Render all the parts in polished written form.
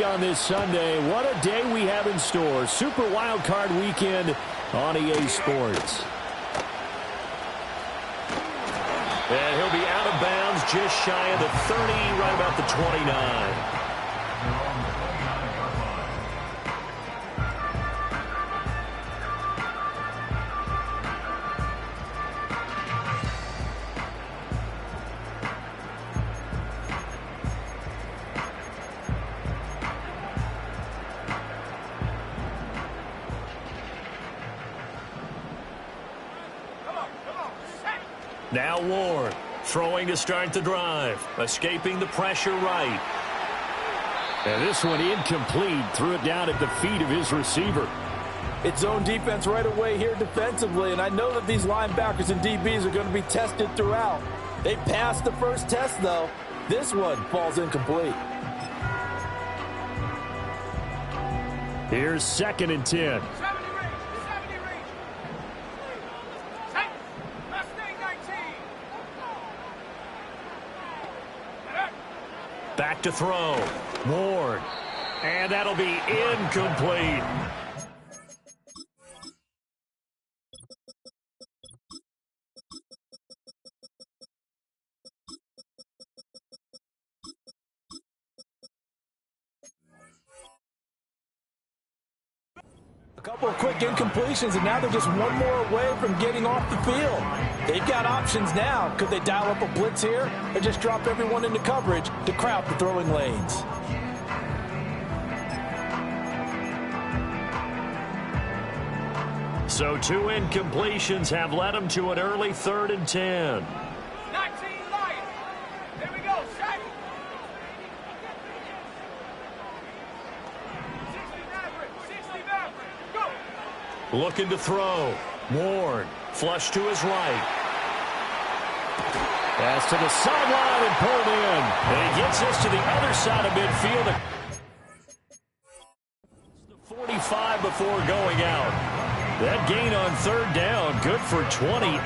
ready on this Sunday. What a day we have in store. Super Wild Card Weekend on EA Sports. And he'll be out of bounds just shy of the 30, right about the 29. Now Ward, throwing to start the drive, escaping the pressure right. And this one incomplete, threw it down at the feet of his receiver. It's zone defense right away here defensively, and I know that these linebackers and DBs are going to be tested throughout. They passed the first test, though. This one falls incomplete. Here's 2nd and 10. Back to throw. Ward. And that'll be incomplete. A couple of quick incompletions, and now they're just one more away from getting off the field. They've got options now. Could they dial up a blitz here or just drop everyone into coverage to crowd the throwing lanes? So 2 incompletions have led them to an early 3rd and 10. 19 Lions. There we go. Shaq. 60 Maverick. Go. Looking to throw. Ward. Flush to his right. Pass to the sideline and pulled in. And he gets this to the other side of midfield. It's the 45 before going out. That gain on 3rd down, good for 28.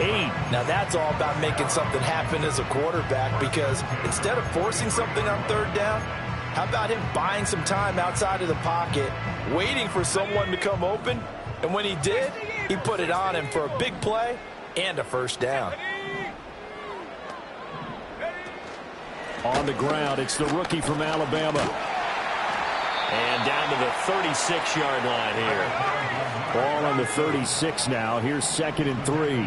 Now that's all about making something happen as a quarterback, because instead of forcing something on 3rd down, how about him buying some time outside of the pocket, waiting for someone to come open, and when he did, he put it on him for a big play and a 1st down. On the ground, it's the rookie from Alabama. And down to the 36-yard line here. Ball on the 36 now. Here's 2nd and 3.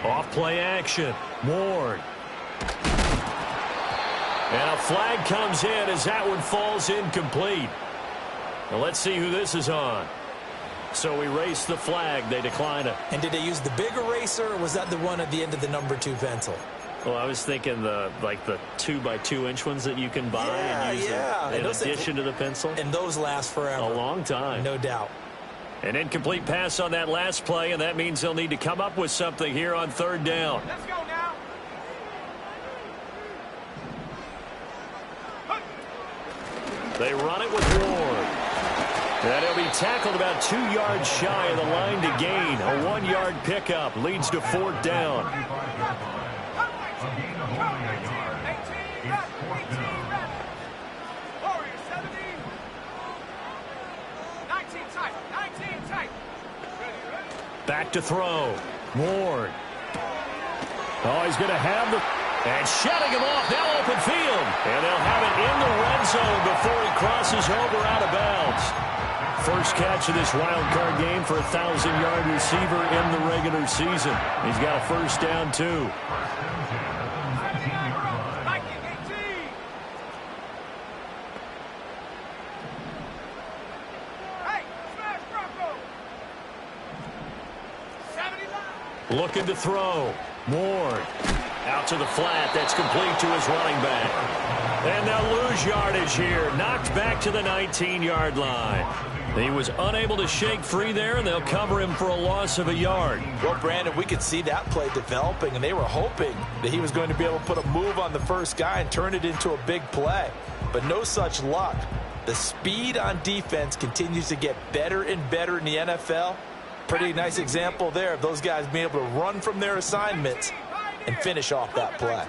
Off play action. Ward. And a flag comes in as that one falls incomplete. Now let's see who this is on. So we race the flag. They decline it. And did they use the big eraser, or was that the one at the end of the number 2 pencil? Well, I was thinking the 2x2-inch ones that you can buy and use in addition to the pencil. And those last forever. A long time. No doubt. An incomplete pass on that last play, and that means they'll need to come up with something here on 3rd down. Let's go now. They run it with Ward. And he'll be tackled about 2 yards shy of the line to gain. A 1-yard pickup leads to 4th down. Back to throw. Ward. Oh, he's going to have the... And shutting him off, now open field. And they'll have it in the red zone before he crosses over out of bounds. First catch of this wild card game for a 1,000-yard receiver in the regular season. He's got a 1st down, too. Looking to throw. Ward. Out to the flat. That's complete to his running back. And they'll lose yardage here. Knocked back to the 19-yard line. He was unable to shake free there, and they'll cover him for a loss of a yard. Well, Brandon, we could see that play developing, and they were hoping that he was going to be able to put a move on the first guy and turn it into a big play. But no such luck. The speed on defense continues to get better and better in the NFL. Pretty nice example there of those guys being able to run from their assignments and finish off that play.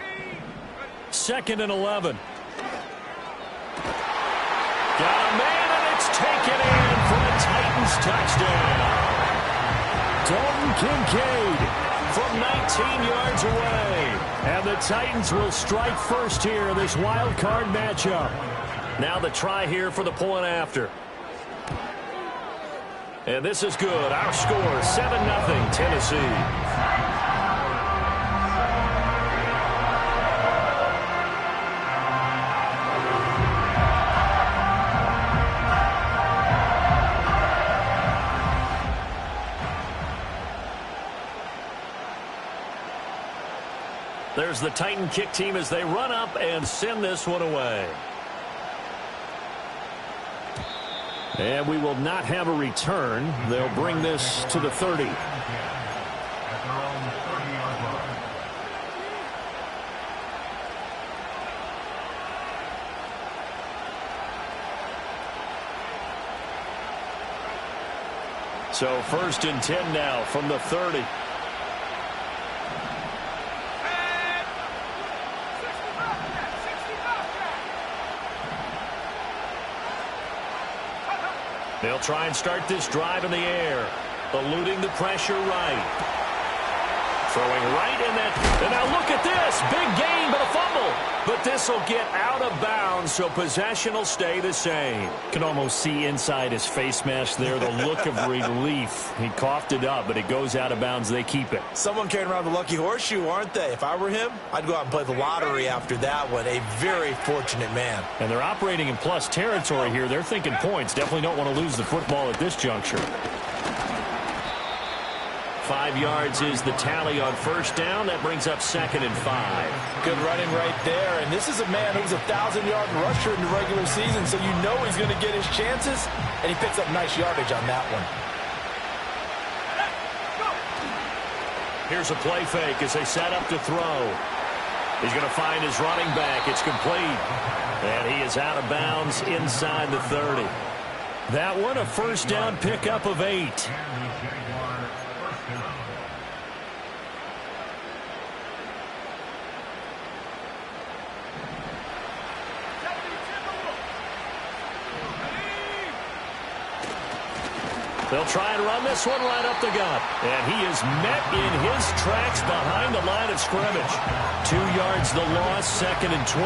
2nd and 11. Got a man, and it's taken in for a Titans touchdown. Dalton Kincaid from 19 yards away. And the Titans will strike first here in this wild card matchup. Now the try here for the point after. And this is good. Our score, 7-0 Tennessee. There's the Titan kick team as they run up and send this one away. And we will not have a return. They'll bring this to the 30. So 1st and 10 now from the 30. They'll try and start this drive in the air, eluding the pressure right. Throwing right in that. And now look at this. Big gain, but a fumble. But this will get out of bounds, so possession will stay the same. Can almost see inside his face mask there the look of relief. He coughed it up, but it goes out of bounds. They keep it. Someone carrying around the lucky horseshoe, aren't they? If I were him, I'd go out and play the lottery after that one. A very fortunate man. And they're operating in plus territory here. They're thinking points. Definitely don't want to lose the football at this juncture. 5 yards is the tally on 1st down. That brings up 2nd and 5. Good running right there. And this is a man who's a 1,000-yard rusher in the regular season, so you know he's going to get his chances. And he picks up nice yardage on that one. Here's a play fake as they set up to throw. He's going to find his running back. It's complete. And he is out of bounds inside the 30. That one, a 1st down pickup of 8. They'll try and run this one right up the gut. And he is met in his tracks behind the line of scrimmage. 2 yards the loss, 2nd and 12.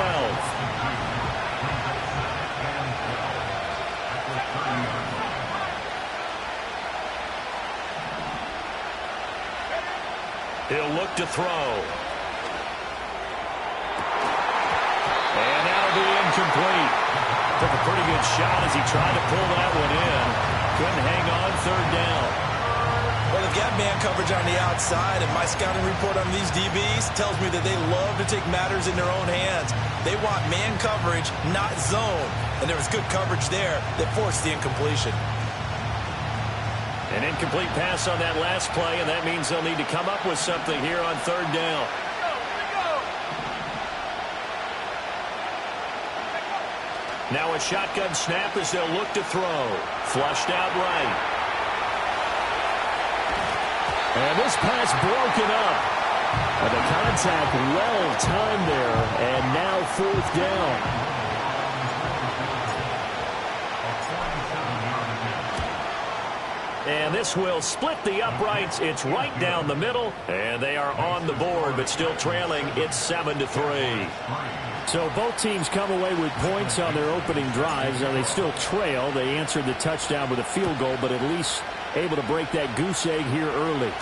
He'll look to throw. And that'll be incomplete. Took a pretty good shot as he tried to pull that one in. Couldn't hang on 3rd down. Well, they've got man coverage on the outside, and my scouting report on these DBs tells me that they love to take matters in their own hands. They want man coverage, not zone. And there was good coverage there that forced the incompletion. An incomplete pass on that last play, and that means they'll need to come up with something here on 3rd down. Now a shotgun snap as they'll look to throw. Flushed out right. And this pass broken up. And the contact well timed there. And now 4th down. And this will split the uprights. It's right down the middle. And they are on the board, but still trailing. It's 7-3. So both teams come away with points on their opening drives. Now they still trail. They answered the touchdown with a field goal, but at least able to break that goose egg here early.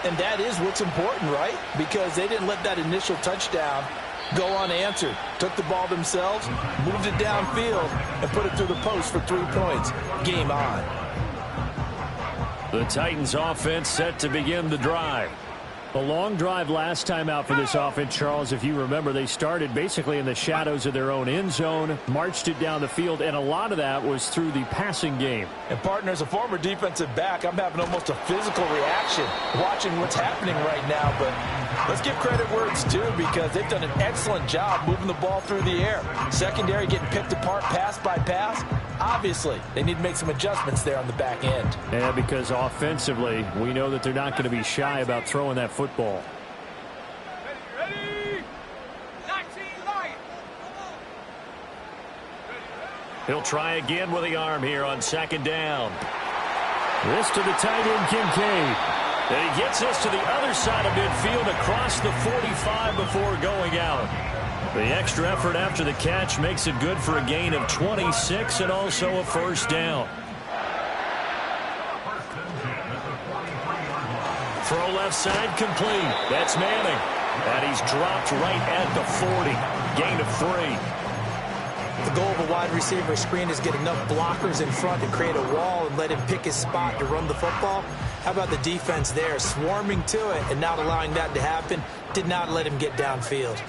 And that is what's important, right? Because they didn't let that initial touchdown go unanswered. Took the ball themselves, moved it downfield, and put it through the post for 3 points. Game on. The Titans offense set to begin the drive. A long drive last time out for this offense, Charles. If you remember, they started basically in the shadows of their own end zone, marched it down the field, and a lot of that was through the passing game. And, partner, as a former defensive back, I'm having almost a physical reaction watching what's happening right now. But let's give credit where it's due, because they've done an excellent job moving the ball through the air. Secondary getting picked apart pass by pass. Obviously, they need to make some adjustments there on the back end. Yeah, because offensively, we know that they're not going to be shy about throwing that football. He'll try again with the arm here on second down. This to the tight end, Kincaid. And he gets this to the other side of midfield across the 45 before going out. The extra effort after the catch makes it good for a gain of 26 and also a first down. Throw left side complete. That's Manning. And he's dropped right at the 40. Gain of 3. The goal of a wide receiver screen is get enough blockers in front to create a wall and let him pick his spot to run the football. How about the defense there, swarming to it and not allowing that to happen? Did not let him get downfield.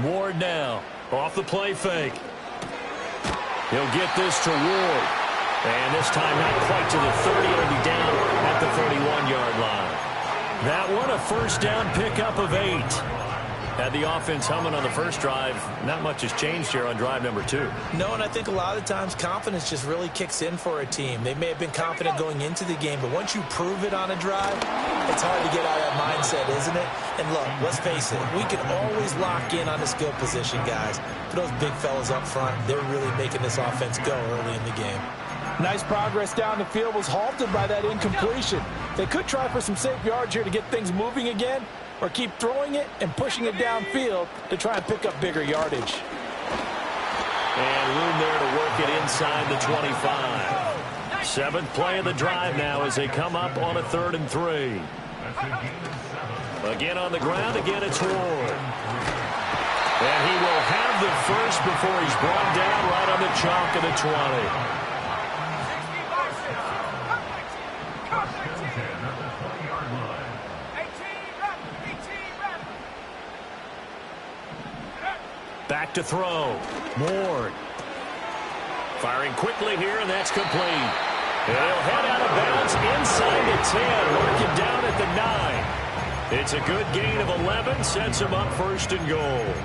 Ward now, off the play fake. He'll get this to Ward. And this time not quite to the 30. It'll be down at the 41-yard line. That one a first down pickup of 8. Had the offense humming on the first drive. Not much has changed here on drive number 2. No, and I think a lot of times confidence just really kicks in for a team. They may have been confident going into the game, but once you prove it on a drive, it's hard to get out of that mindset, isn't it? And look, let's face it, we can always lock in on the skill position, guys. But those big fellas up front, they're really making this offense go early in the game. Nice progress down the field was halted by that incompletion. They could try for some safe yards here to get things moving again, or keep throwing it and pushing it downfield to try and pick up bigger yardage. And room there to work it inside the 25. 7th play of the drive now as they come up on a 3rd and 3. Again on the ground, again it's Ward. And he will have the first before he's brought down right on the chalk of the 20. Back to throw. Ward. Firing quickly here, and that's complete. And he'll head out of bounds inside the 10. Working down at the 9. It's a good gain of 11. Sets him up 1st and goal.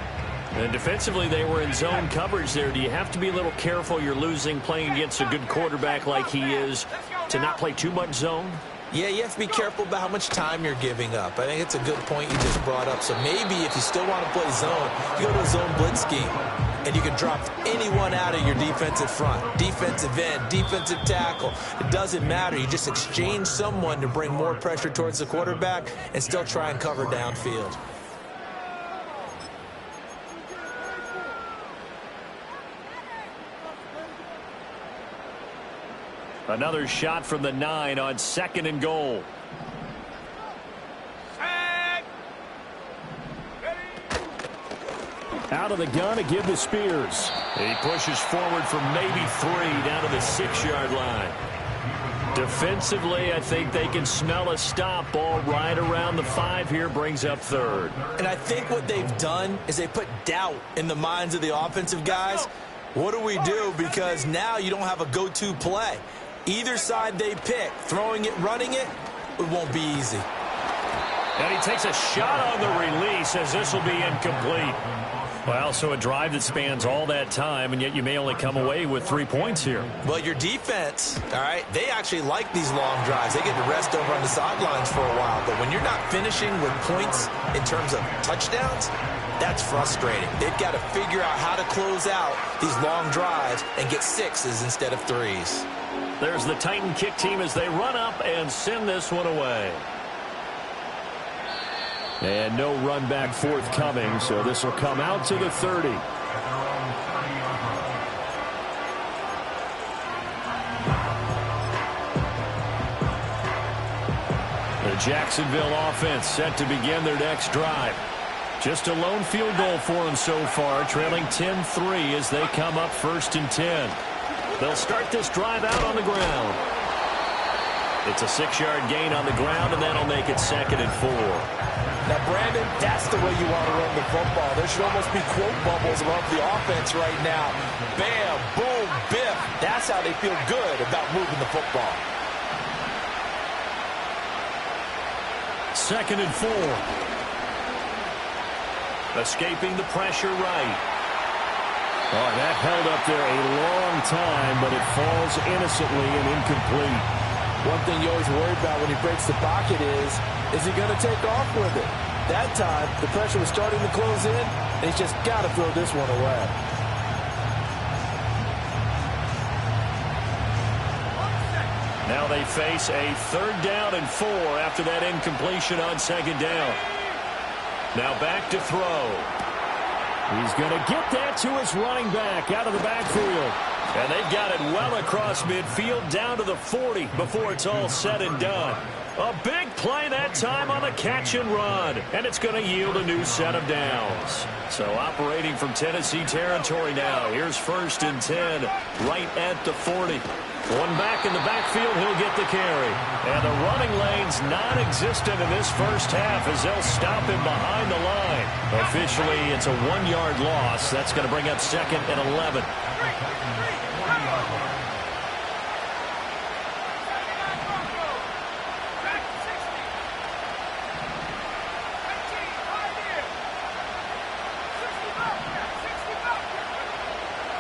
And defensively, they were in zone coverage there. Do you have to be a little careful? You're losing playing against a good quarterback like he is to not play too much zone? Yeah, you have to be careful about how much time you're giving up. I think it's a good point you just brought up. So maybe if you still want to play zone, you go to a zone blitz scheme, and you can drop anyone out of your defensive front, defensive end, defensive tackle. It doesn't matter. You just exchange someone to bring more pressure towards the quarterback and still try and cover downfield. Another shot from the 9 on 2nd and goal. Out of the gun to give to Spears. He pushes forward for maybe 3 down to the 6-yard line. Defensively, I think they can smell a stop. Ball right around the 5 here, brings up 3rd. And I think what they've done is they put doubt in the minds of the offensive guys. What do we do? Because now you don't have a go-to play. Either side they pick, throwing it, running it, it won't be easy. And he takes a shot on the release as this will be incomplete. Well, so a drive that spans all that time, and yet you may only come away with 3 points here. Well, your defense, all right, they actually like these long drives. They get to rest over on the sidelines for a while. But when you're not finishing with points in terms of touchdowns, that's frustrating. They've got to figure out how to close out these long drives and get 6s instead of 3s. There's the Titan kick team as they run up and send this one away. And no run back forthcoming, so this will come out to the 30. The Jacksonville offense set to begin their next drive. Just a lone field goal for them so far, trailing 10-3 as they come up 1st and 10. They'll start this drive out on the ground. It's a 6-yard gain on the ground, and that'll make it 2nd and 4. Now, Brandon, that's the way you want to run the football. There should almost be quote bubbles above the offense right now. Bam, boom, biff. That's how they feel good about moving the football. 2nd and 4. Escaping the pressure right. Oh, that held up there a long time, but it falls innocently and incomplete. One thing you always worry about when he breaks the pocket is he going to take off with it? That time, the pressure was starting to close in, and he's just got to throw this one away. Now they face a 3rd down and 4 after that incompletion on 2nd down. Now back to throw. He's going to get that to his running back out of the backfield. And they've got it well across midfield down to the 40 before it's all said and done. A big play that time on the catch and run. And it's going to yield a new set of downs. So operating from Tennessee territory now. Here's 1st and 10 right at the 40. One back in the backfield, he'll get the carry. And the running lane's non-existent in this first half as they'll stop him behind the line. Officially, it's a 1-yard loss. That's going to bring up 2nd and 11.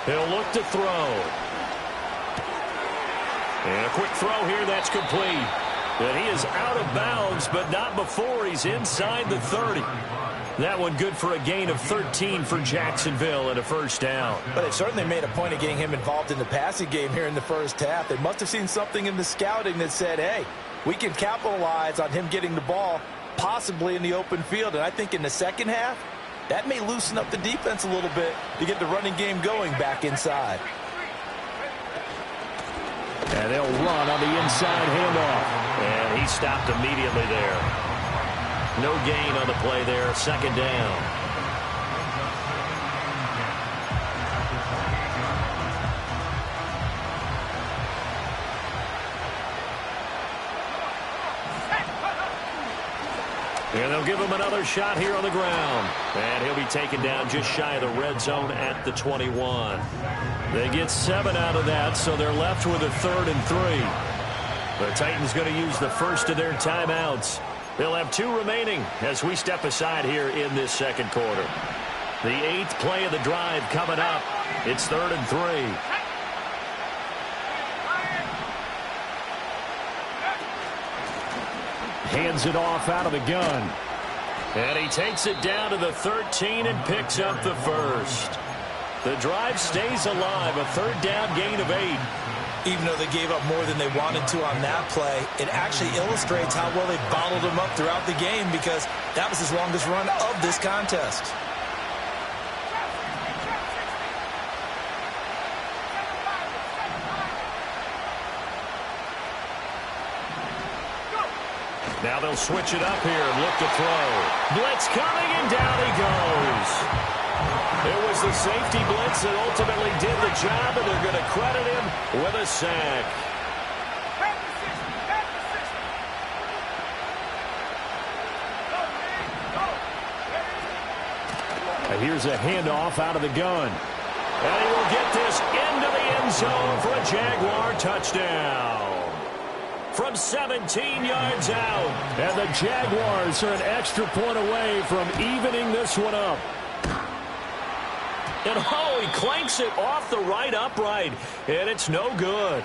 He'll look to throw. And a quick throw here, that's complete. But he is out of bounds, but not before he's inside the 30. That one good for a gain of 13 for Jacksonville and a 1st down. But they certainly made a point of getting him involved in the passing game here in the first half. They must have seen something in the scouting that said, hey, we can capitalize on him getting the ball, possibly in the open field. And I think in the second half, that may loosen up the defense a little bit to get the running game going back inside. And they'll run on the inside handoff. And he stopped immediately there. No gain on the play there. 2nd down. And they'll give him another shot here on the ground. And he'll be taken down just shy of the red zone at the 21. They get 7 out of that, so they're left with a 3rd and 3. The Titans going to use the first of their timeouts. They'll have 2 remaining as we step aside here in this 2nd quarter. The 8th play of the drive coming up. It's 3rd and 3. Hands it off out of the gun. And he takes it down to the 13 and picks up the 1st. The drive stays alive, a 3rd down gain of 8. Even though they gave up more than they wanted to on that play, it actually illustrates how well they bottled him up throughout the game because that was his longest run of this contest. Now they'll switch it up here and look to throw. Blitz coming, and down he goes. It was the safety blitz that ultimately did the job, and they're going to credit him with a sack. And here's a handoff out of the gun. And he will get this into the end zone for a Jaguar touchdown. From 17 yards out. And the Jaguars are an extra point away from evening this one up. And oh, he clanks it off the right upright. And it's no good.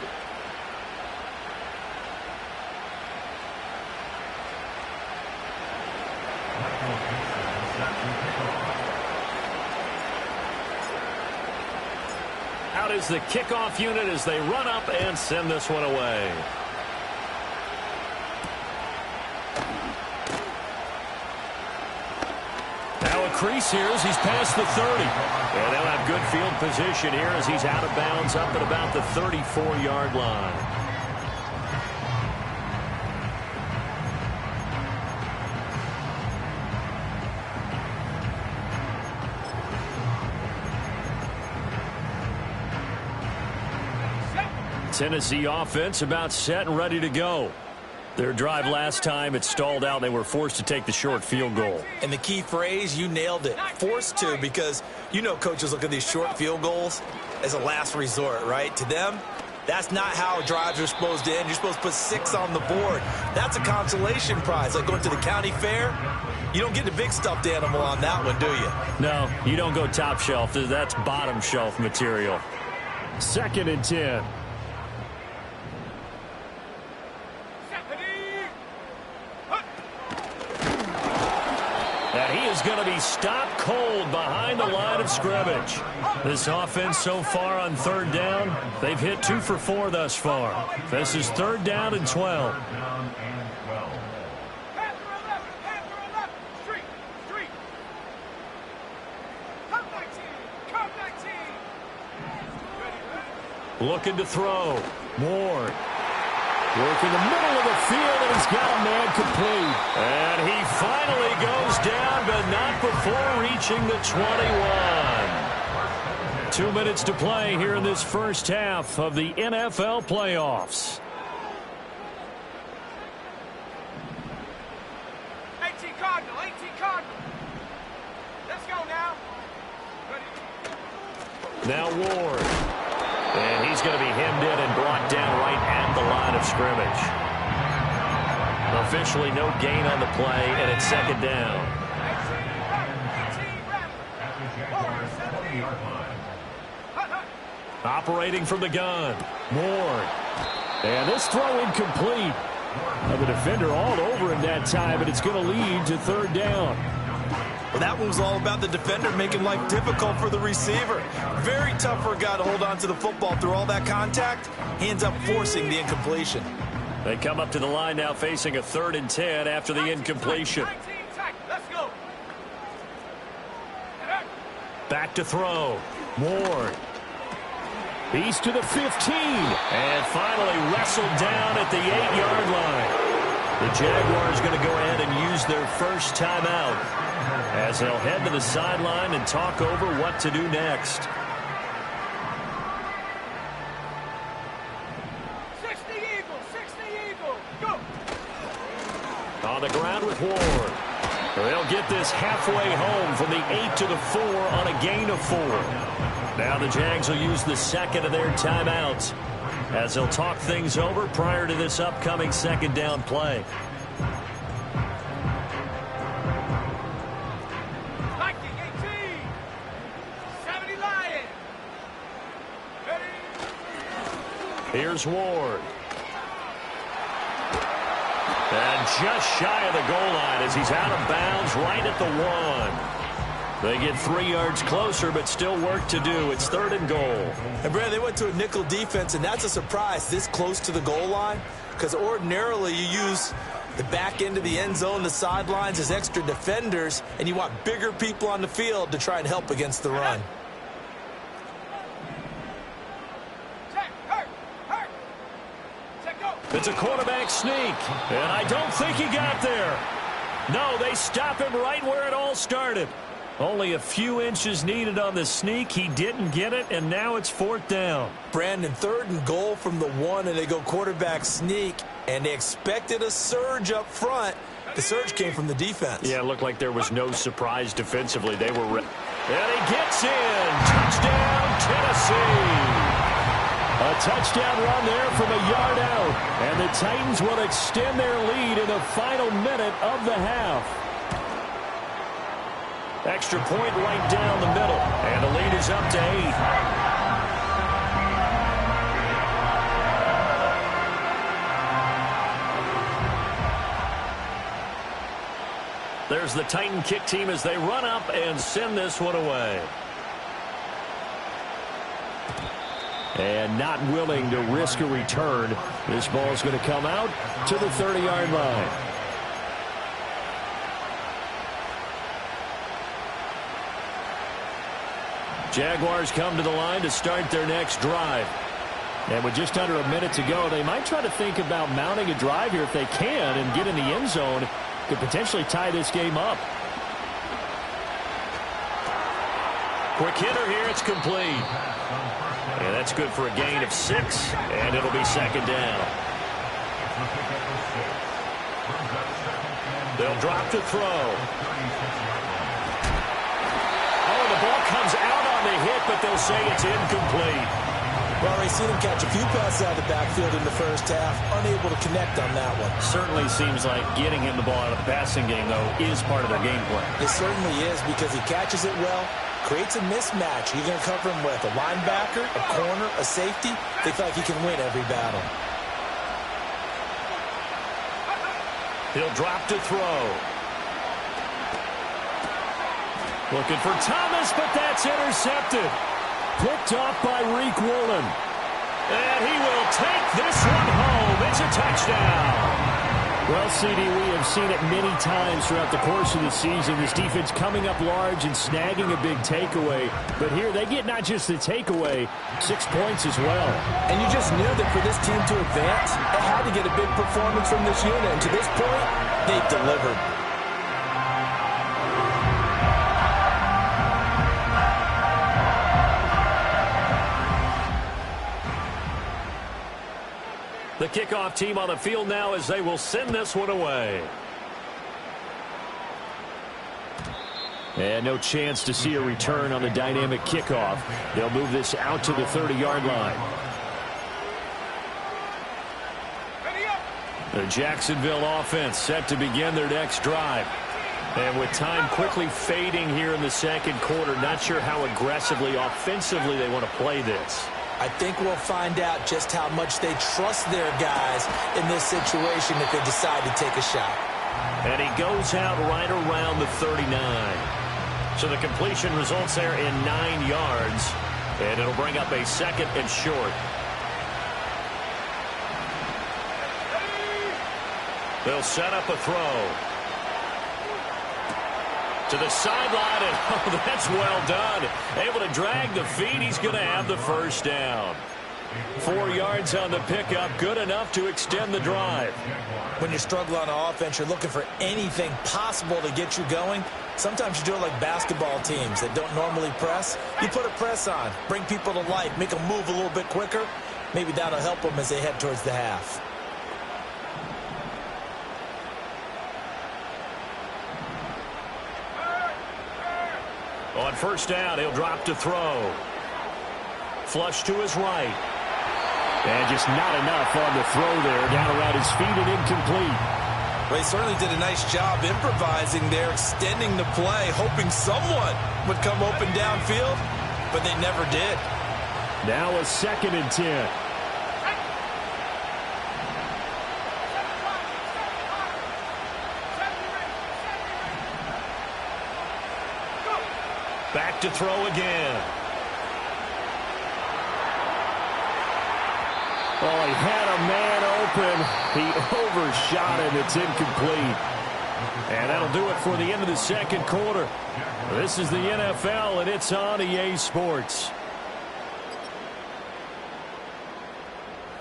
Out is the kickoff unit as they run up and send this one away. Crease here as he's past the 30. And they'll have good field position here as he's out of bounds up at about the 34-yard line. Tennessee offense about set and ready to go. Their drive last time, it stalled out. They were forced to take the short field goal. And the key phrase, you nailed it, forced to, because you know coaches look at these short field goals as a last resort, right? To them, that's not how drives are supposed to end. You're supposed to put 6 on the board. That's a consolation prize, like going to the county fair. You don't get the big stuffed animal on that one, do you? No, you don't go top shelf. That's bottom shelf material. 2nd and 10. And he is going to be stopped cold behind the line of scrimmage. This offense so far on 3rd down, they've hit 2 for 4 thus far. This is 3rd down and 12. Looking to throw. Ward. Working the middle of the field, and he's got a man complete. And he finally goes down, but not before reaching the 21. 2 minutes to play here in this first half of the NFL playoffs. 18 Cardinal, 18 Cardinal. Let's go now. Ready. Now Ward. And he's going to be hemmed in and brought down right at the line of scrimmage. Officially no gain on the play, and it's 2nd down. Operating from the gun. Ward. And this throw incomplete. Now the defender all over him that time, but it's going to lead to 3rd down. Well, that one was all about the defender making life difficult for the receiver. Very tough for a guy to hold on to the football through all that contact. He ends up forcing the incompletion. They come up to the line now facing a 3rd and 10 after the incompletion. Let's go. Back to throw. Ward. He's to the 15. And finally wrestled down at the 8-yard line. The Jaguars going to go ahead and use their first timeout as they'll head to the sideline and talk over what to do next. 60 Eagles, 60 Eagles. Go. On the ground with Ward. They'll get this halfway home from the 8 to the 4 on a gain of 4. Now the Jags will use the 2nd of their timeouts as they'll talk things over prior to this upcoming 2nd down play. Viking 18. 70 Lions. Ready. Here's Ward. And just shy of the goal line as he's out of bounds right at the 1. They get 3 yards closer, but still work to do. It's 3rd and goal. And, Brad, they went to a nickel defense, and that's a surprise this close to the goal line because ordinarily you use the back end of the end zone, the sidelines as extra defenders, and you want bigger people on the field to try and help against the run. Check. Hurt. Check go. It's a quarterback sneak, and I don't think he got there. No, they stop him right where it all started. Only a few inches needed on the sneak. He didn't get it, and now it's 4th down. Brandon, 3rd and goal from the 1, and they go quarterback sneak, and they expected a surge up front. The surge came from the defense. Yeah, it looked like there was no surprise defensively. They were ready. And he gets in. Touchdown, Tennessee. A touchdown run there from a yard out. And the Titans will extend their lead in the final minute of the half. Extra point right down the middle. And the lead is up to 8. There's the Titan kick team as they run up and send this one away. And not willing to risk a return. This ball's going to come out to the 30-yard line. Jaguars come to the line to start their next drive. And with just under a minute to go, they might try to think about mounting a drive here if they can and get in the end zone. Could potentially tie this game up. Quick hitter here. It's complete. And that's good for a gain of 6. And it'll be 2nd down. They'll drop to throw. Oh, the ball comes out on the hit, but they'll say it's incomplete. Well, we've seen him catch a few passes out of the backfield in the first half, unable to connect on that one. Certainly seems like getting him the ball out of the passing game, though, is part of their game plan. It certainly is because he catches it well, creates a mismatch. You're going to cover him with a linebacker, a corner, a safety. They feel like he can win every battle. He'll drop to throw. Looking for Thomas, but that's intercepted. Picked off by Reek Woolen. And he will take this one home. It's a touchdown. Well, CD, we have seen it many times throughout the course of the season. This defense coming up large and snagging a big takeaway. But here they get not just the takeaway, 6 points as well. And you just knew that for this team to advance, they had to get a big performance from this unit. And to this point, they've delivered. The kickoff team on the field now as they will send this one away. And no chance to see a return on the dynamic kickoff. They'll move this out to the 30-yard line. The Jacksonville offense set to begin their next drive. And with time quickly fading here in the second quarter, not sure how aggressively, offensively they want to play this. I think we'll find out just how much they trust their guys in this situation if they decide to take a shot. And he goes out right around the 39. So the completion results there in 9 yards. And it'll bring up a second and short. They'll set up a throw. To the sideline, and oh, that's well done. Able to drag the feet. He's going to have the first down. 4 yards on the pickup, good enough to extend the drive. When you struggle on offense, you're looking for anything possible to get you going. Sometimes you do it like basketball teams that don't normally press. You put a press on, bring people to life, make them move a little bit quicker. Maybe that'll help them as they head towards the half. On first down, he'll drop to throw. Flush to his right. And just not enough on the throw there. Down around his feet and incomplete. Well, he certainly did a nice job improvising there, extending the play, hoping someone would come open downfield, but they never did. Now a 2nd and 10. Back to throw again. Oh, he had a man open. He overshot him. It's incomplete. And that'll do it for the end of the second quarter. This is the NFL, and it's on EA Sports.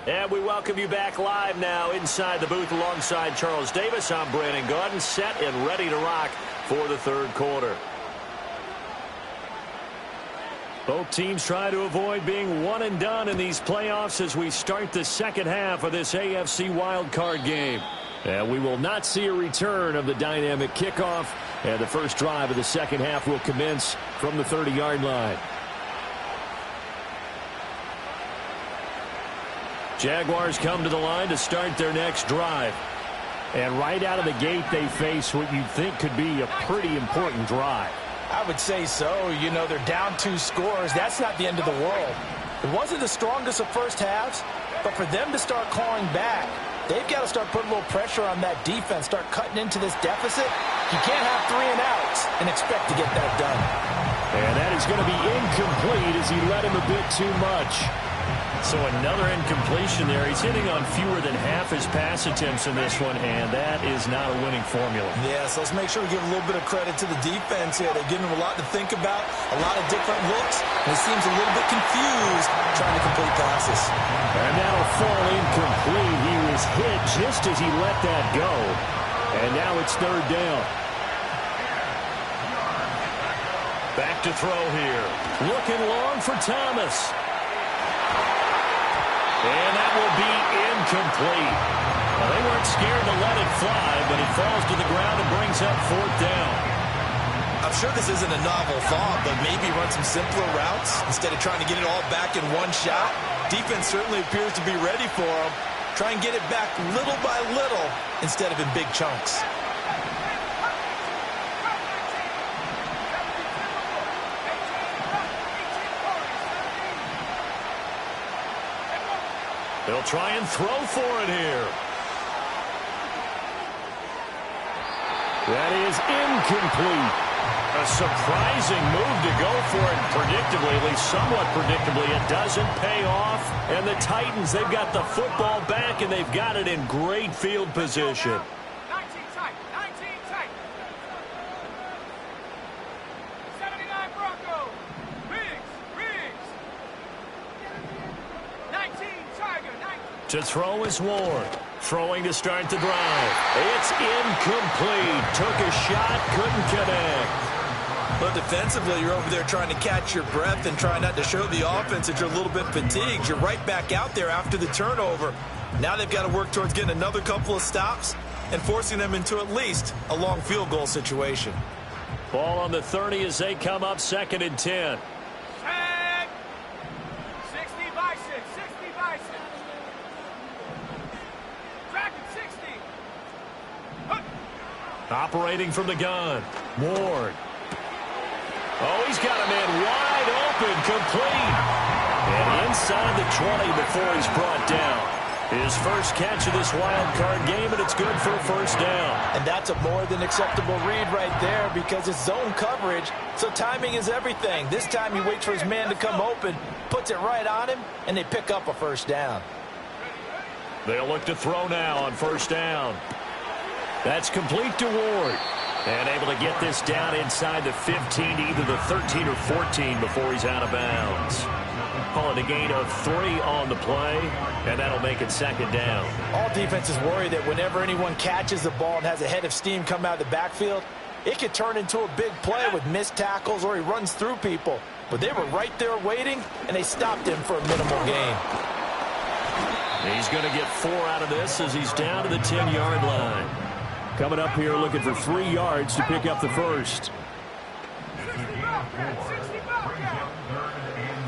And we welcome you back live now inside the booth alongside Charles Davis. I'm Brandon Gaudin, set and ready to rock for the third quarter. Both teams try to avoid being one and done in these playoffs as we start the second half of this AFC wildcard game. And we will not see a return of the dynamic kickoff. And the first drive of the second half will commence from the 30-yard line. Jaguars come to the line to start their next drive. And right out of the gate, they face what you'd think could be a pretty important drive. I would say so. You know, they're down 2 scores. That's not the end of the world. It wasn't the strongest of first halves, but for them to start clawing back, they've got to start putting a little pressure on that defense, start cutting into this deficit. You can't have 3 and outs and expect to get that done. And that is going to be incomplete as he let him a bit too much. So another incompletion there. He's hitting on fewer than half his pass attempts in this one, and that is not a winning formula. Yeah, so let's make sure we give a little bit of credit to the defense here. They're giving him a lot to think about, a lot of different looks, and he seems a little bit confused trying to complete passes. And that'll fall incomplete. He was hit just as he let that go. And now it's third down. Back to throw here. Looking long for Thomas. And that will be incomplete. Well, they weren't scared to let it fly, but it falls to the ground and brings up fourth down. I'm sure this isn't a novel thought, but maybe run some simpler routes instead of trying to get it all back in one shot. defense certainly appears to be ready for him. Try and get it back little by little instead of in big chunks. They'll try and throw for it here. That is incomplete. A surprising move to go for it. Predictably, at least somewhat predictably, it doesn't pay off. And the Titans, they've got the football back, and they've got it in great field position. 19 tight. 19 tight. 79 Broncos. Riggs. 19 Tiger. 19. To throw is Ward. Throwing to start the drive. It's incomplete. Took a shot, couldn't connect. But defensively, you're over there trying to catch your breath and trying not to show the offense that you're a little bit fatigued. You're right back out there after the turnover. Now they've got to work towards getting another couple of stops and forcing them into at least a long field goal situation. Ball on the 30 as they come up 2nd and 10. Set. 60 by 6. 60 by 6. Track it. 60. Operating from the gun. Ward. Oh, he's got a man wide open, complete. And inside the 20 before he's brought down. His first catch of this wild card game, and it's good for a first down. And that's a more than acceptable read right there because it's zone coverage, so timing is everything. This time he waits for his man to come open, puts it right on him, and they pick up a first down. They'll look to throw now on first down. That's complete to Ward. And able to get this down inside the 15, either the 13 or 14 before he's out of bounds. Call it a gain of 3 on the play, and that'll make it 2nd down. All defenses worry that whenever anyone catches the ball and has a head of steam come out of the backfield, it could turn into a big play with missed tackles or he runs through people. But they were right there waiting, and they stopped him for a minimal gain. He's going to get 4 out of this as he's down to the 10-yard line. Coming up here looking for 3 yards to pick up the first.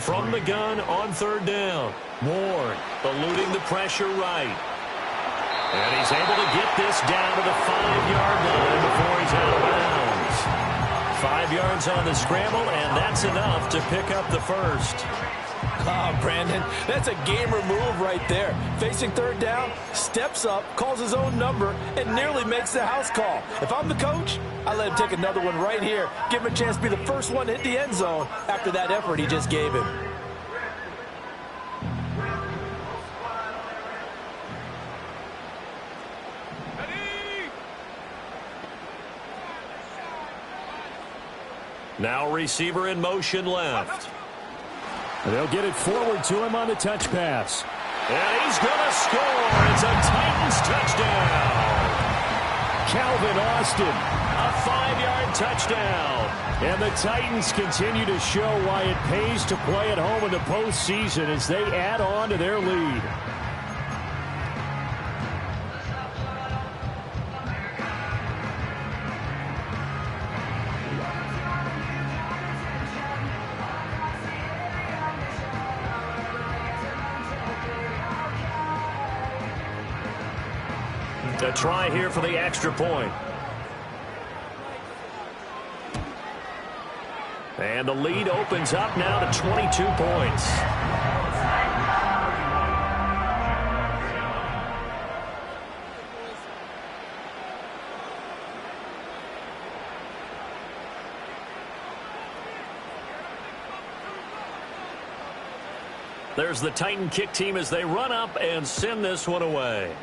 From the gun on 3rd down. Ward eluding the pressure right. And he's able to get this down to the 5-yard line before he's out of bounds. 5 yards on the scramble, and that's enough to pick up the first. Oh, Brandon, that's a gamer move right there. Facing 3rd down, steps up, calls his own number, and nearly makes the house call. If I'm the coach, I let him take another one right here. Give him a chance to be the first one to hit the end zone after that effort he just gave him. Now receiver in motion left. They'll get it forward to him on the touch pass. And he's going to score. It's a Titans touchdown. Calvin Austin, a 5-yard touchdown. And the Titans continue to show why it pays to play at home in the postseason as they add on to their lead. A try here for the extra point. And the lead opens up now to 22 points. There's the Titan kick team as they run up and send this one away.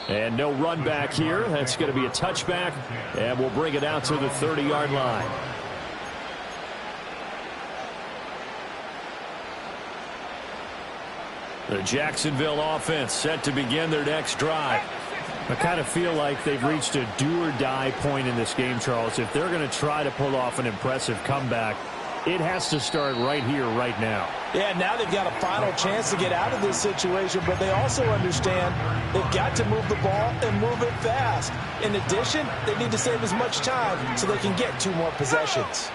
And no run back here. That's going to be a touchback, and we'll bring it out to the 30-yard line. The Jacksonville offense set to begin their next drive. I kind of feel like they've reached a do-or-die point in this game, Charles. If they're going to try to pull off an impressive comeback, it has to start right here, right now. Yeah, now they've got a final chance to get out of this situation, but they also understand they've got to move the ball and move it fast. In addition, they need to save as much time so they can get 2 more possessions.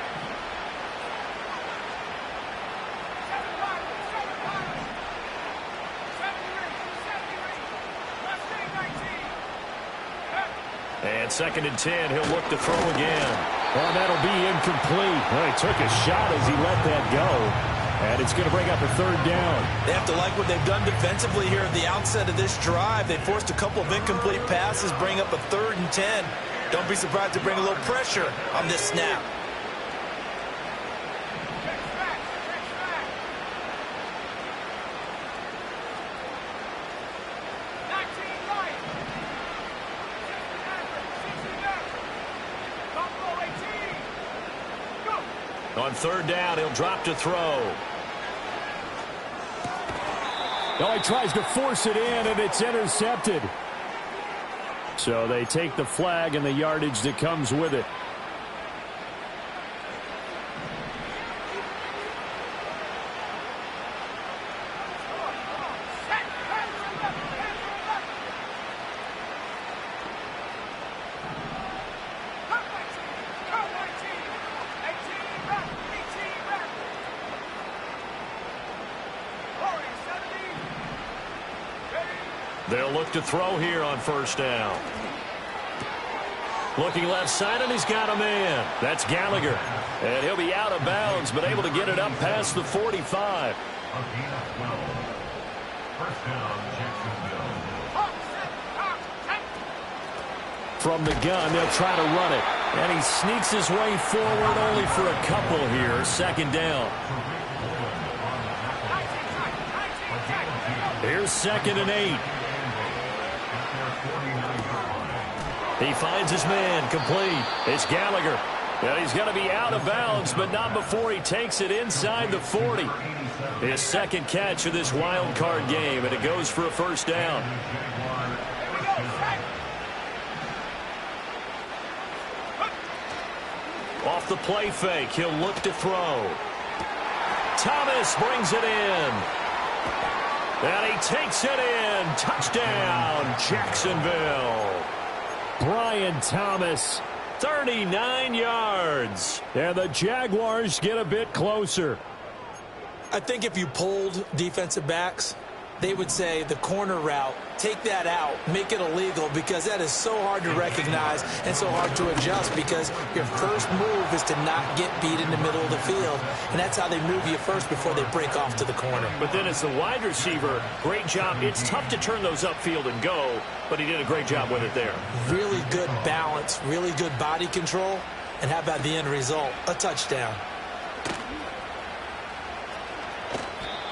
And 2nd and 10, he'll look to throw again. Well, that'll be incomplete. Well, he took a shot as he let that go. And it's going to bring up a 3rd down. They have to like what they've done defensively here at the outset of this drive. They forced a couple of incomplete passes, bring up a 3rd and 10. Don't be surprised to bring a little pressure on this snap. On 3rd down, he'll drop to throw. Oh, he tries to force it in, and it's intercepted. So they take the flag and the yardage that comes with it. They'll look to throw here on 1st down. Looking left side, and he's got a man. That's Gallagher. And he'll be out of bounds, but able to get it up past the 45. From the gun, they'll try to run it. And he sneaks his way forward only for a couple here. 2nd down. Here's 2nd and 8. He finds his man, complete. It's Gallagher. And he's going to be out of bounds, but not before he takes it inside the 40. His 2nd catch of this wild card game, and it goes for a 1st down. Off the play fake, he'll look to throw. Thomas brings it in. And he takes it in. Touchdown, Jacksonville. Brian Thomas, 39 yards. And the Jaguars get a bit closer. I think if you polled defensive backs, they would say the corner route, take that out, make it illegal, because that is so hard to recognize and so hard to adjust, because your first move is to not get beat in the middle of the field, and that's how they move you first before they break off to the corner. But then as the wide receiver, great job. It's tough to turn those upfield and go, but he did a great job with it there. Really good balance, really good body control, and how about the end result? A touchdown.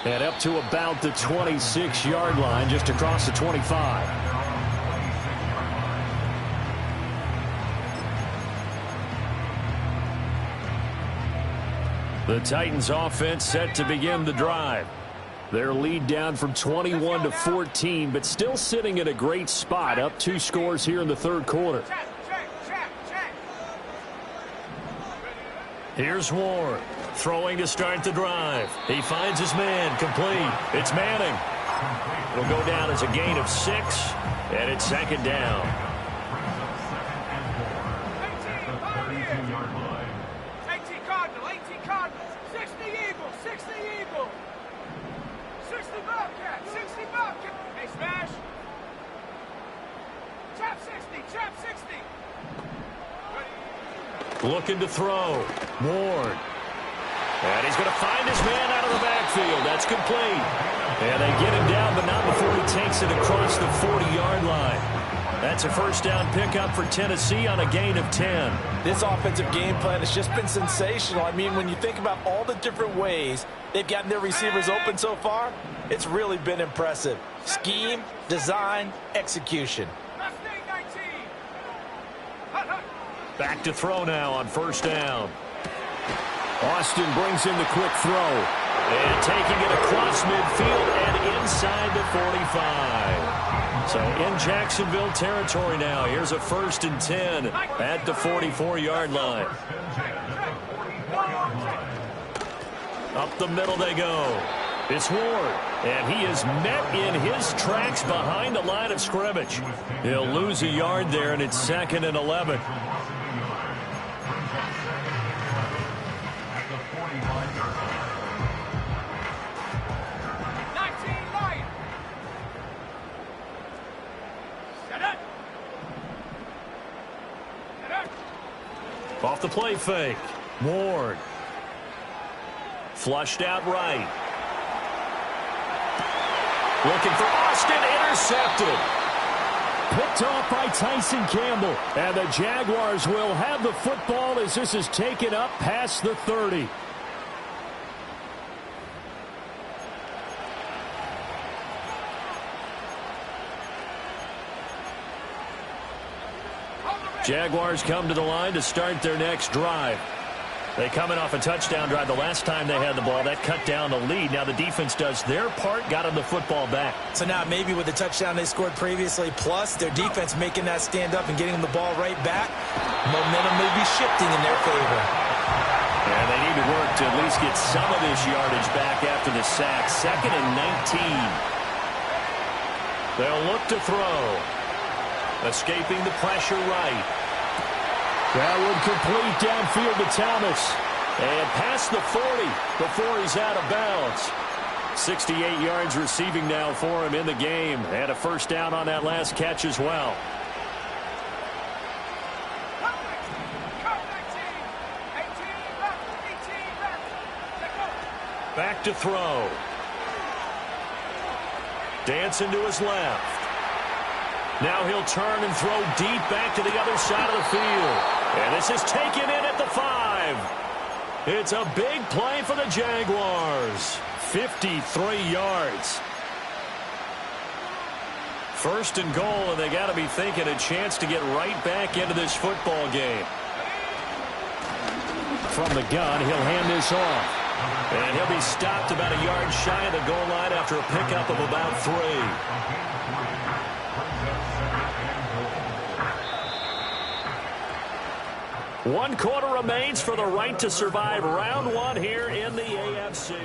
And up to about the 26-yard line, just across the 25. The Titans offense set to begin the drive. Their lead down from 21 to 14, but still sitting at a great spot, up 2 scores here in the 3rd quarter. Here's Ward, throwing to start the drive. He finds his man, complete. It's Manning. It'll go down as a gain of 6, and it's 2nd down. 18 Cardinal, 18 Cardinal, 60 Eagle, 60 Eagle, 60 Bobcat, 60 Bobcat. Hey, smash. Trap 60, trap 60. Looking to throw. Ward. And he's going to find his man out of the backfield. That's complete. And they get him down, but not before he takes it across the 40-yard line. That's a 1st down pickup for Tennessee on a gain of 10. This offensive game plan has just been sensational. I mean, when you think about all the different ways they've gotten their receivers open so far, it's really been impressive. Scheme, design, execution. Back to throw now on 1st down. Austin brings in the quick throw. And taking it across midfield and inside the 45. So in Jacksonville territory now. Here's a 1st and 10 at the 44-yard line. Up the middle they go. It's Ward. And he is met in his tracks behind the line of scrimmage. He'll lose a yard there, and it's 2nd and 11. off the play fake. Ward. Flushed out right. Looking for Austin. Intercepted. Picked off by Tyson Campbell. And the Jaguars will have the football as this is taken up past the 30. Jaguars come to the line to start their next drive. They coming off a touchdown drive the last time they had the ball. That cut down the lead. Now the defense does their part, got them the football back. So now maybe with the touchdown they scored previously, plus their defense making that stand up and getting them the ball right back, momentum may be shifting in their favor. And they need to work to at least get some of this yardage back after the sack. 2nd and 19. They'll look to throw. Escaping the pressure right. That would complete downfield to Thomas. And past the 40 before he's out of bounds. 68 yards receiving now for him in the game. And a first down on that last catch as well. Back to throw. Dancing to his left. Now he'll turn and throw deep back to the other side of the field. And this is taken in at the 5. It's a big play for the Jaguars. 53 yards. First and goal, and they got to be thinking a chance to get right back into this football game. From the gun, he'll hand this off. And he'll be stopped about a yard shy of the goal line after a pickup of about 3. One quarter remains for the right to survive round 1 here in the AFC.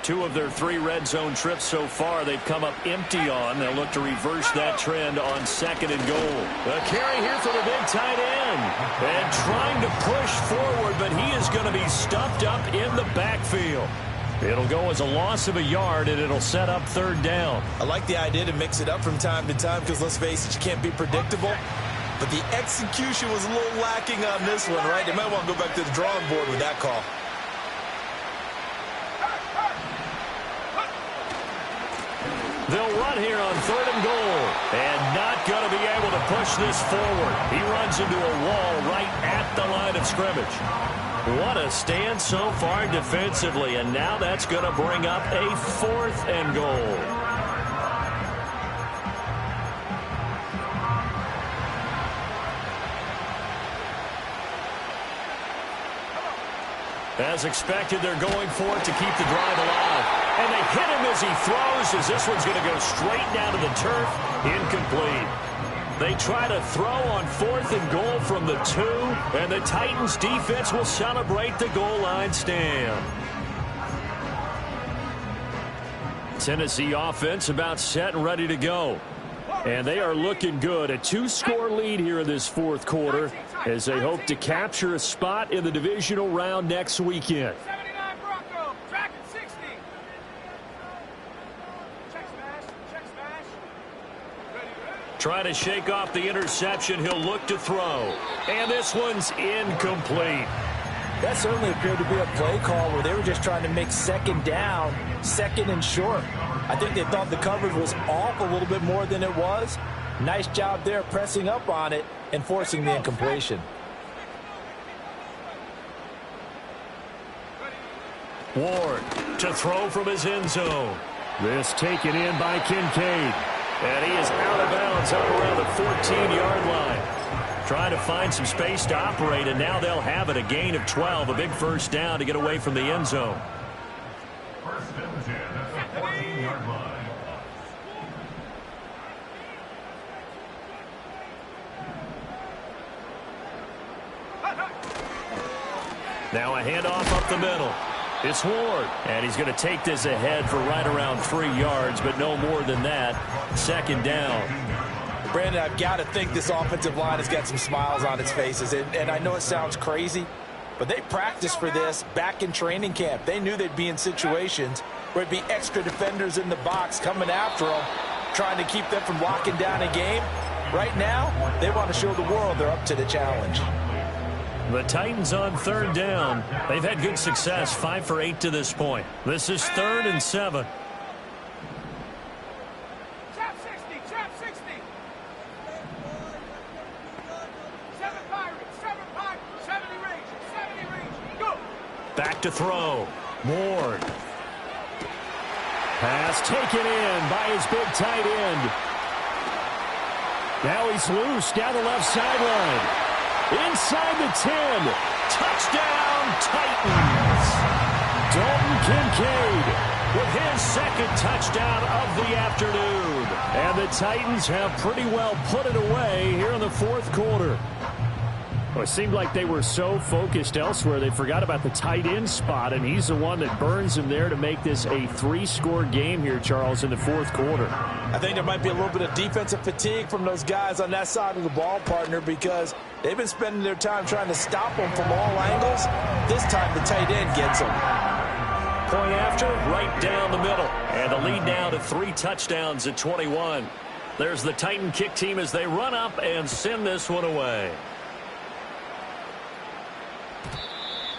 Two of their 3 red zone trips so far they've come up empty on. They'll look to reverse that trend on 2nd and goal. A carry here for the big tight end. And trying to push forward, but he is going to be stuffed up in the backfield. It'll go as a loss of a yard, and it'll set up 3rd down. I like the idea to mix it up from time to time because, let's face it, you can't be predictable. But the execution was a little lacking on this one, right? They might want to go back to the drawing board with that call. They'll run here on 3rd and goal. And not going to be able to push this forward. He runs into a wall right at the line of scrimmage. What a stand so far defensively, and now that's going to bring up a 4th and goal. As expected, they're going for it to keep the drive alive. And they hit him as he throws, as this one's going to go straight down to the turf. Incomplete. They try to throw on 4th and goal from the 2, and the Titans defense will celebrate the goal line stand. Tennessee offense about set and ready to go. And they are looking good. A 2-score lead here in this 4th quarter as they hope to capture a spot in the divisional round next weekend. 79 Bronco, track at 60. Check smash, check smash. Ready. Trying to shake off the interception. He'll look to throw. And this one's incomplete. That certainly appeared to be a play call where they were just trying to make 2nd down, 2nd and short. I think they thought the coverage was off a little bit more than it was. Nice job there pressing up on it and forcing the incompletion. Ward to throw from his end zone. This taken in by Kincaid. And he is out of bounds up around the 14-yard line. Trying to find some space to operate, and now they'll have it. A gain of 12, a big first down to get away from the end zone. First and 10 at the 14-yard line. Now a handoff up the middle. It's Ward, and he's going to take this ahead for right around 3 yards, but no more than that. 2nd down. Brandon, I've got to think this offensive line has got some smiles on its faces. And I know it sounds crazy, but they practiced for this back in training camp. They knew they'd be in situations where it'd be extra defenders in the box coming after them, trying to keep them from locking down a game. Right now, they want to show the world they're up to the challenge. The Titans on third down. They've had good success, 5 for 8 to this point. This is 3rd and 7. Trap 60. 7 Pirates, 70 range, go! Back to throw. Ward. Pass taken in by his big tight end. Now he's loose down the left sideline. Inside the 10. Touchdown, Titans. Dalton Kincaid with his second touchdown of the afternoon. And the Titans have pretty well put it away here in the fourth quarter. Well, it seemed like they were so focused elsewhere they forgot about the tight end spot, and he's the one that burns him there to make this a 3-score game here, Charles, in the fourth quarter. I think there might be a little bit of defensive fatigue from those guys on that side of the ball, partner, because they've been spending their time trying to stop them from all angles. This time the tight end gets them. Point after, right down the middle. And the lead now to 3 touchdowns at 21. There's the Titan kick team as they run up and send this one away.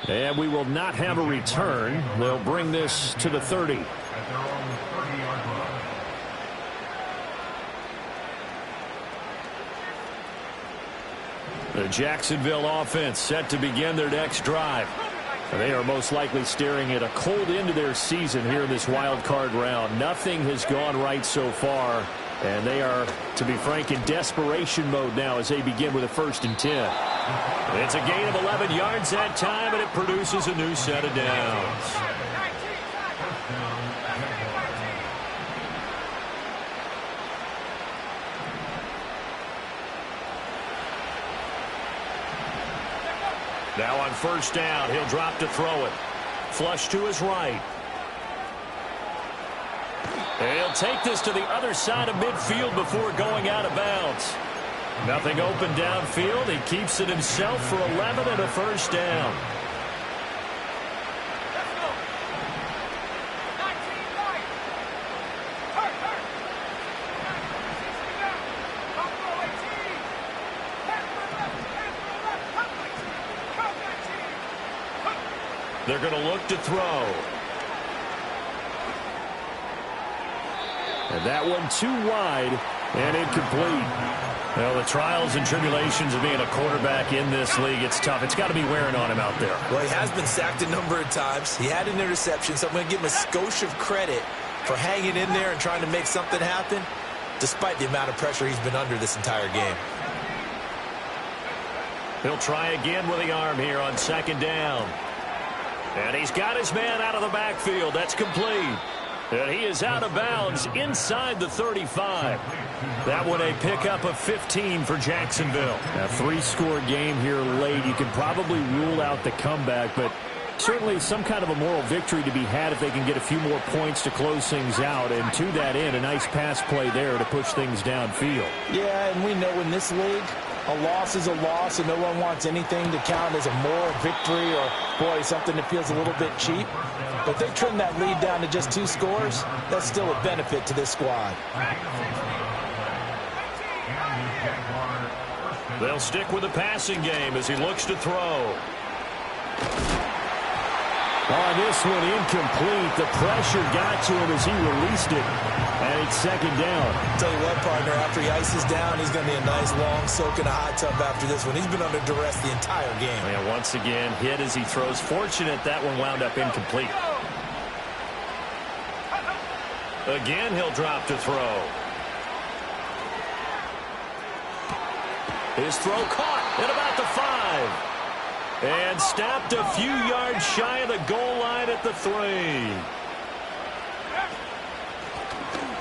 And we will not have a return. They'll bring this to the 30. At their own 30-yard line. The Jacksonville offense set to begin their next drive. They are most likely staring at a cold end to their season here in this wild card round. Nothing has gone right so far, and they are, to be frank, in desperation mode now as they begin with a 1st and 10. It's a gain of 11 yards that time, and it produces a new set of downs. Now on 1st down, he'll drop to throw it. Flush to his right. And he'll take this to the other side of midfield before going out of bounds. Nothing open downfield. He keeps it himself for 11 and a 1st down. Let's go. 19 right. Hurt. 60 down. Up row 18. Head for left. Up 19. Come 19. They're going to look to throw. And that one too wide and incomplete. Well, the trials and tribulations of being a quarterback in this league, it's tough. It's got to be wearing on him out there. Well, he has been sacked a number of times. He had an interception, so I'm going to give him a skosh of credit for hanging in there and trying to make something happen, despite the amount of pressure he's been under this entire game. He'll try again with the arm here on 2nd down. And he's got his man out of the backfield. That's complete. And he is out of bounds inside the 35. That one a pickup of 15 for Jacksonville. A 3-score game here late. You can probably rule out the comeback, but certainly some kind of a moral victory to be had if they can get a few more points to close things out. And to that end, a nice pass play there to push things downfield. Yeah, and we know in this league, a loss is a loss, and no one wants anything to count as a moral victory or, boy, something that feels a little bit cheap. But they trim that lead down to just 2 scores. That's still a benefit to this squad. They'll stick with the passing game as he looks to throw. On this one, incomplete. The pressure got to him as he released it. And it's 2nd down. Tell you what, partner, after he ices down, he's going to need a nice long soak in a hot tub after this one. He's been under duress the entire game. And once again, hit as he throws. Fortunate that one wound up incomplete. Again, he'll drop to throw. His throw caught at about the 5. And stopped a few yards shy of the goal line at the 3.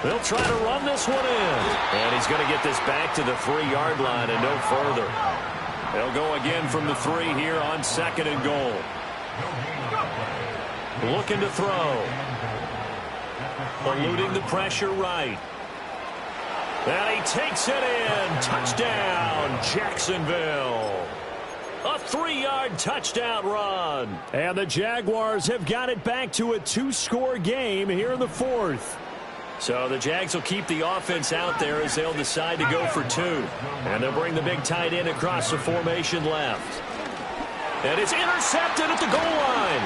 They'll try to run this one in. And he's going to get this back to the 3-yard line and no further. They'll go again from the 3 here on 2nd and goal. Looking to throw. Eluding the pressure right. And he takes it in. Touchdown, Jacksonville. A 3-yard touchdown run. And the Jaguars have got it back to a 2-score game here in the 4th. So the Jags will keep the offense out there as they'll decide to go for 2. And they'll bring the big tight end across the formation left. And it's intercepted at the goal line.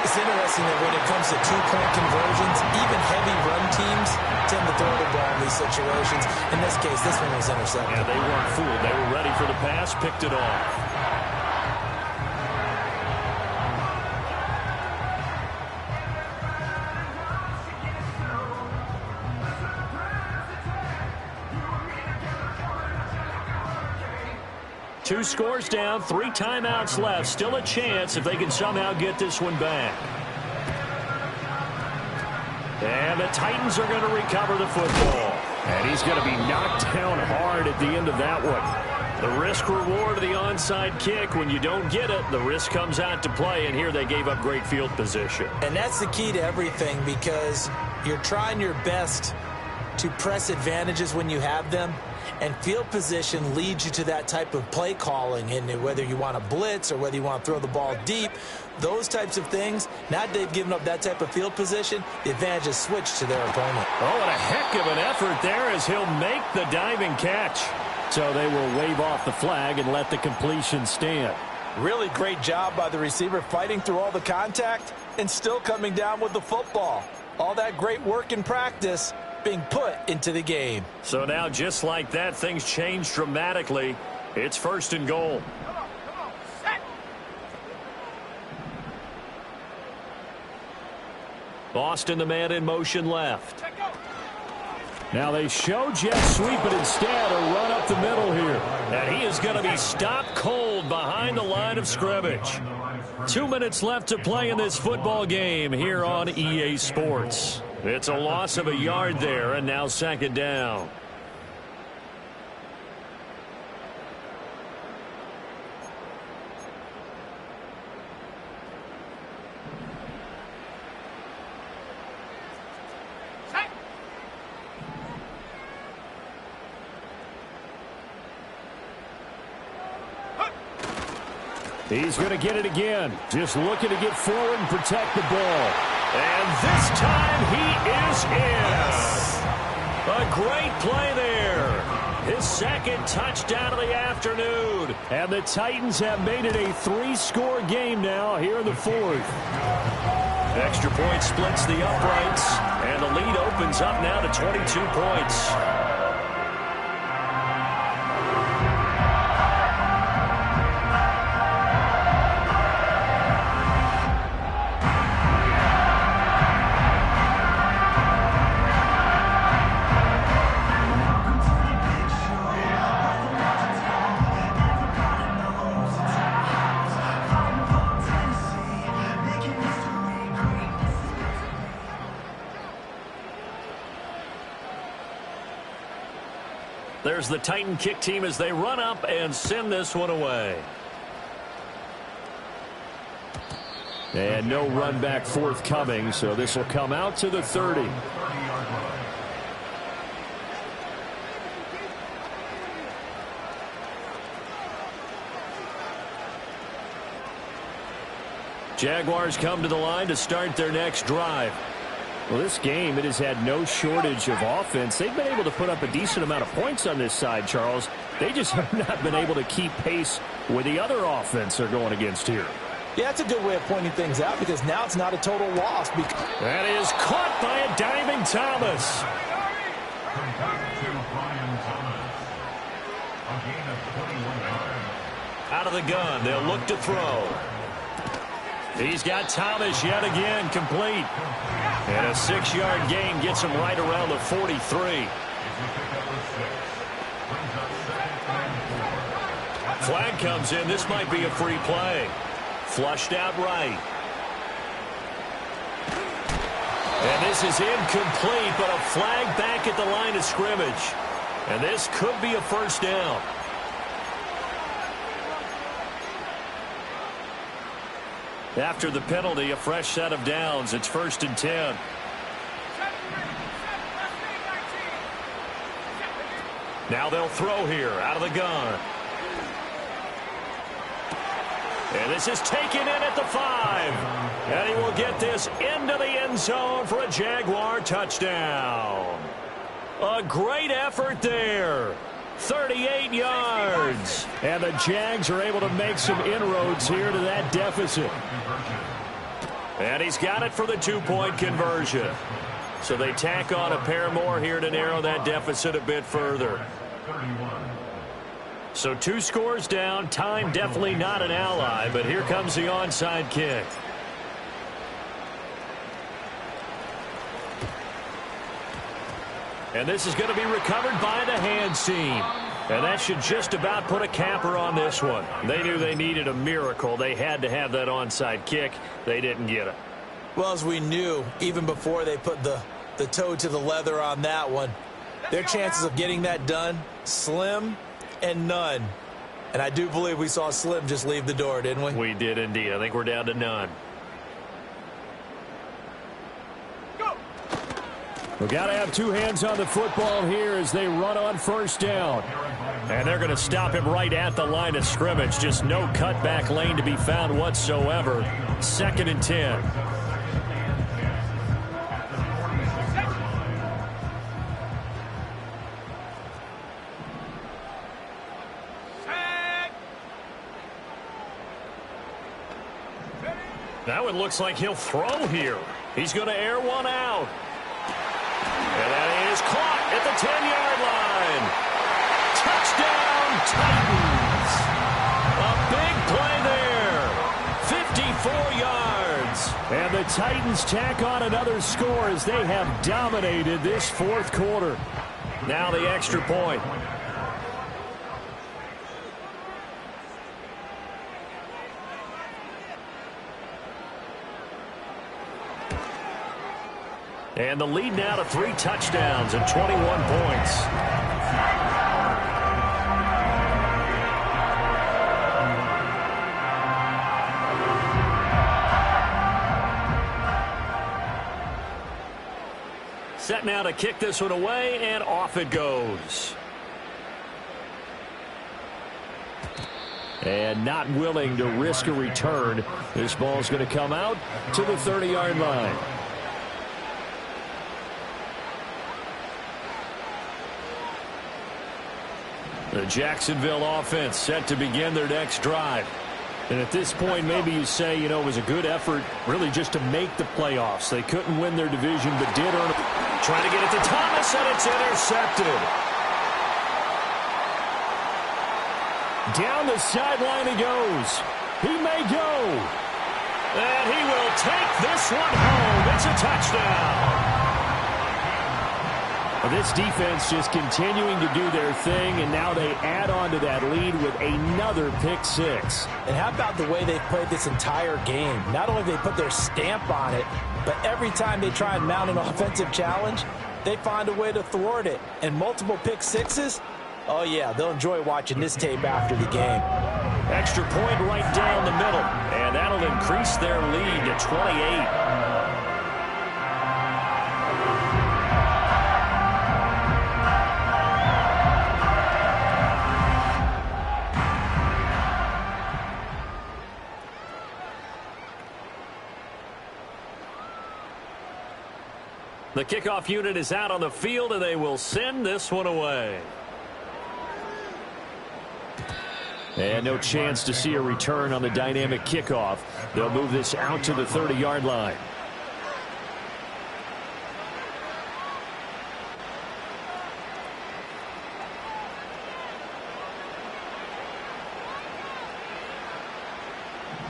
It's interesting that when it comes to two-point conversions, even heavy run teams tend to throw the ball in these situations. In this case, this one was intercepted. Yeah, they weren't fooled. They were ready for the pass, picked it off. Two scores down, 3 timeouts left. Still a chance if they can somehow get this one back. And the Titans are going to recover the football. And he's going to be knocked down hard at the end of that one. The risk-reward of the onside kick, when you don't get it, the risk comes out to play, and here they gave up great field position. And that's the key to everything, because you're trying your best to press advantages when you have them. And field position leads you to that type of play calling, and whether you want to blitz or whether you want to throw the ball deep, those types of things, now they've given up that type of field position, the advantage is switched to their opponent. Oh, and a heck of an effort there as he'll make the diving catch. So they will wave off the flag and let the completion stand. Really great job by the receiver fighting through all the contact and still coming down with the football. All that great work in practice being put into the game. So now, just like that, things change dramatically. It's 1st and goal. Come on, set. Boston, the man in motion left. Check go. Now they show jet sweep, but instead a run up the middle here. And he is going to be stopped cold behind the line of scrimmage. 2 minutes left to play in this football game here on EA Sports. It's a loss of a yard there, and now 2nd down. Set. He's going to get it again. Just looking to get forward and protect the ball. And this time he is in. A great play there. His 2nd touchdown of the afternoon. And the Titans have made it a 3-score game now here in the 4th. Extra point splits the uprights. And the lead opens up now to 22 points. There's the Titan kick team as they run up and send this one away. And no run back forthcoming, so this will come out to the 30. Jaguars come to the line to start their next drive. Well, this game, it has had no shortage of offense. They've been able to put up a decent amount of points on this side, Charles. They just have not been able to keep pace with the other offense they're going against here. Yeah, that's a good way of pointing things out, because now it's not a total loss. That is caught by a diving Thomas. Out of the gun, they'll look to throw. He's got Thomas yet again, complete. And a 6-yard gain gets him right around the 43. Flag comes in. This might be a free play. Flushed out right. And this is incomplete, but a flag back at the line of scrimmage. And this could be a 1st down. After the penalty, a fresh set of downs. It's 1st and 10. Now they'll throw here out of the gun. And this is taken in at the 5. And he will get this into the end zone for a Jaguar touchdown. A great effort there. 38 yards. And the Jags are able to make some inroads here to that deficit. And he's got it for the 2-point conversion. So they tack on a pair more here to narrow that deficit a bit further. So 2 scores down. Time definitely not an ally, but here comes the onside kick. And this is going to be recovered by the hands team. And that should just about put a capper on this one. They knew they needed a miracle. They had to have that onside kick. They didn't get it. Well, as we knew, even before they put the toe to the leather on that one, their chances of getting that done, slim and none. And I do believe we saw Slim just leave the door, didn't we? We did indeed. I think we're down to none. We've got to have 2 hands on the football here as they run on first down. And they're going to stop him right at the line of scrimmage. Just no cutback lane to be found whatsoever. 2nd and 10. That one looks like he'll throw here. He's going to air one out. And that is caught at the 10-yard line. Touchdown, Titans. A big play there. 54 yards. And the Titans tack on another score as they have dominated this 4th quarter. Now the extra point. And the lead now to 3 touchdowns and 21 points. Set now to kick this one away, and off it goes. And not willing to risk a return. This ball's going to come out to the 30-yard line. The Jacksonville offense set to begin their next drive. And at this point, maybe you say, you know, it was a good effort really just to make the playoffs. They couldn't win their division, but did earn it. Trying to get it to Thomas, and it's intercepted. Down the sideline he goes. He may go. And he will take this one home. It's a touchdown. This defense just continuing to do their thing, and now they add on to that lead with another pick 6. And how about the way they've played this entire game? Not only do they put their stamp on it, but every time they try and mount an offensive challenge, they find a way to thwart it. And multiple pick 6s, oh yeah, they'll enjoy watching this tape after the game. Extra point right down the middle, and that'll increase their lead to 28. The kickoff unit is out on the field, and they will send this one away. And no chance to see a return on the dynamic kickoff. They'll move this out to the 30-yard line.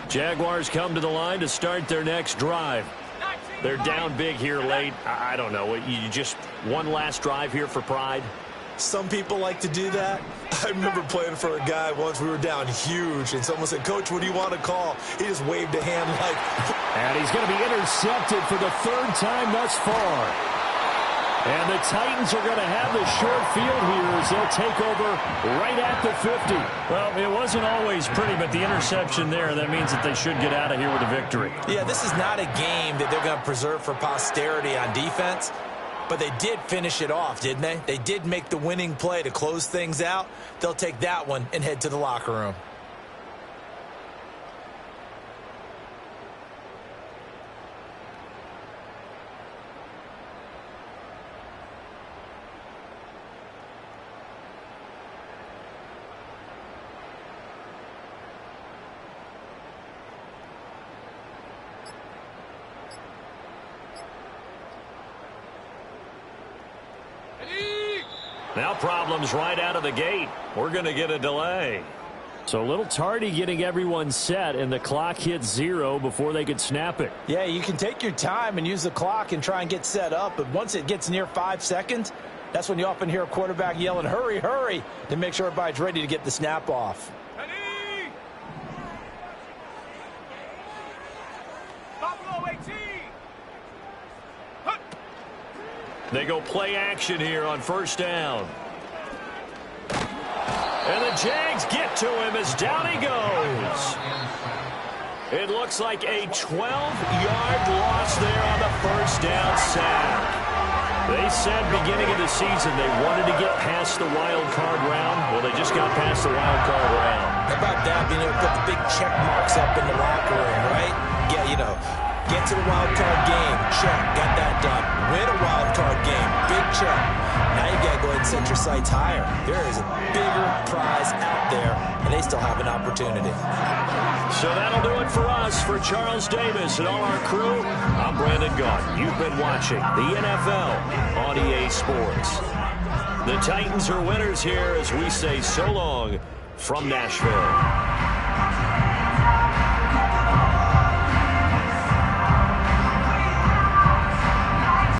Jaguars come to the line to start their next drive. They're down big here late. I don't know. You just one last drive here for pride? Some people like to do that. I remember playing for a guy once. We were down huge, and someone said, "Coach, what do you want to call?" He just waved a hand like... And he's going to be intercepted for the 3rd time thus far. And the Titans are going to have the short field here as they'll take over right at the 50. Well, it wasn't always pretty, but the interception there, that means that they should get out of here with a victory. Yeah, this is not a game that they're going to preserve for posterity on defense, but they did finish it off, didn't they? They did make the winning play to close things out. They'll take that one and head to the locker room. Now problems right out of the gate. We're going to get a delay. So a little tardy getting everyone set, and the clock hit 0 before they could snap it. Yeah, you can take your time and use the clock and try and get set up, but once it gets near 5 seconds, that's when you often hear a quarterback yelling, hurry, hurry, to make sure everybody's ready to get the snap off. Ready? Buffalo 18. Hut. They go play action here on first down. And the Jags get to him as down he goes. It looks like a 12-yard loss there on the first down sack. They said beginning of the season they wanted to get past the wild card round. Well, they just got past the wild card round. How about that, being able to put the big check marks up in the locker room, right? Yeah, get to the wild card game, check, got that done. Win a wild card game, big check. Now you got to go ahead and set your sights higher. There is a bigger prize out there, and they still have an opportunity. So that'll do it for us. For Charles Davis and all our crew, I'm Brandon Gaudin. You've been watching the NFL on EA Sports. The Titans are winners here as we say so long from Nashville.